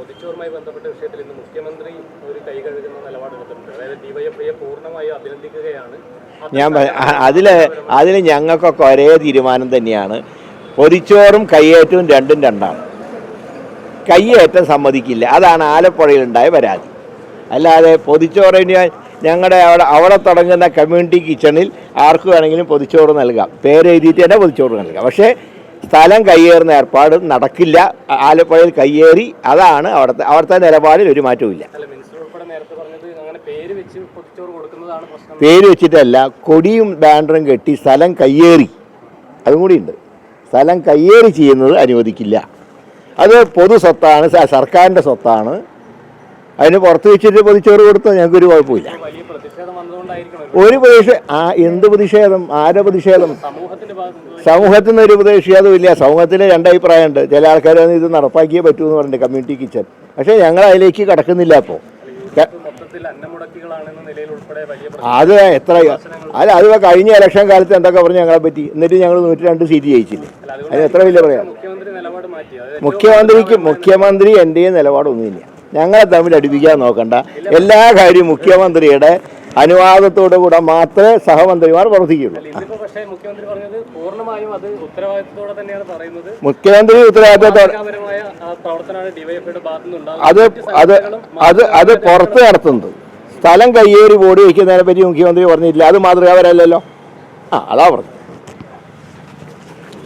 പൊതിച്ചോറുമായി ബന്ധപ്പെട്ട വിഷയത്തിൽ ഇന്ന് മുഖ്യമന്ത്രി ഒരു കൈ കഴുകുന്ന നിലപാടെടുത്തിട്ടുണ്ട്. അതായത് ഡിവൈഎഫ്ഐയെ പൂർണ്ണമായി അഭിനന്ദിക്കുകയാണ്. അതിൽ ഞങ്ങൾക്കൊക്കെ ഒരേ തീരുമാനം തന്നെയാണ്. പൊതിച്ചോറും കയ്യേറ്റവും രണ്ടും രണ്ടാണ്. കയ്യേറ്റം സമ്മതിക്കില്ല, അതാണ് ആലപ്പുഴയിലുണ്ടായ പരാതി. അല്ലാതെ പൊതിച്ചോറിന് ഞങ്ങളുടെ അവിടെ തുടങ്ങുന്ന കമ്മ്യൂണിറ്റി കിച്ചണിൽ ആർക്ക് വേണമെങ്കിലും പൊതിച്ചോറ് നൽകാം, പേരെഴുതിയിട്ട് തന്നെ പൊതിച്ചോറ് നൽകാം. പക്ഷേ സ്ഥലം കയ്യേറുന്ന ഏർപ്പാട് നടക്കില്ല. ആലപ്പുഴയിൽ കയ്യേറി, അതാണ് അവിടുത്തെ നിലപാടിൽ ഒരു മാറ്റവും. പേര് വെച്ചിട്ടല്ല, കൊടിയും ബാനറും കെട്ടി സ്ഥലം കയ്യേറി, അതും കൂടിയുണ്ട്. സ്ഥലം കയ്യേറി ചെയ്യുന്നത് അനുവദിക്കില്ല. അത് പൊതു സ്വത്താണ്, സർക്കാരിൻ്റെ സ്വത്താണ്. അതിന് പുറത്ത് വെച്ചിട്ട് പൊതിച്ചോറ് കൊടുത്താൽ ഞങ്ങൾക്കൊരു കുഴപ്പമില്ല. ഒരു എന്ത് പ്രതിഷേധം? ആരുടെ പ്രതിഷേധം? സമൂഹത്തിൽ നിന്ന് ഒരു പ്രതിഷേധവും ഇല്ല. സമൂഹത്തിന് രണ്ടഭിപ്രായമുണ്ട്. ചില ആൾക്കാർ ഇത് നടപ്പാക്കിയേ പറ്റൂ എന്ന് പറഞ്ഞിട്ട് കമ്മ്യൂണിറ്റി കിച്ചൺ. പക്ഷേ ഞങ്ങൾ അതിലേക്ക് കടക്കുന്നില്ല. അപ്പോൾ അത് അത് കഴിഞ്ഞ ഇലക്ഷൻ കാലത്ത് എന്തൊക്കെ പറഞ്ഞു ഞങ്ങളെ പറ്റി, എന്നിട്ട് ഞങ്ങൾ 102 സീറ്റ് ജയിച്ചില്ലേ? അതിന് എത്ര വലിയ പറയാം? മുഖ്യമന്ത്രി എൻ്റെയും നിലപാടൊന്നുമില്ല. ഞങ്ങളെ തമ്മിൽ അടുപ്പിക്കാൻ നോക്കണ്ട. എല്ലാ കാര്യവും മുഖ്യമന്ത്രിയുടെ അനുവാദത്തോടു കൂടെ മാത്രമേ സഹമന്ത്രിമാർ പ്രവർത്തിക്കുള്ളൂ. മുഖ്യമന്ത്രി ഉത്തരവാദിത്തത്തോടെ അത് പുറത്ത് നടത്തുന്നത്. സ്ഥലം കയ്യേറി ബോർഡ് വയ്ക്കുന്നതിനെ പറ്റി മുഖ്യമന്ത്രി പറഞ്ഞിട്ടില്ല. അത് മാതൃകാപരമല്ലല്ലോ. അതാ പറഞ്ഞു.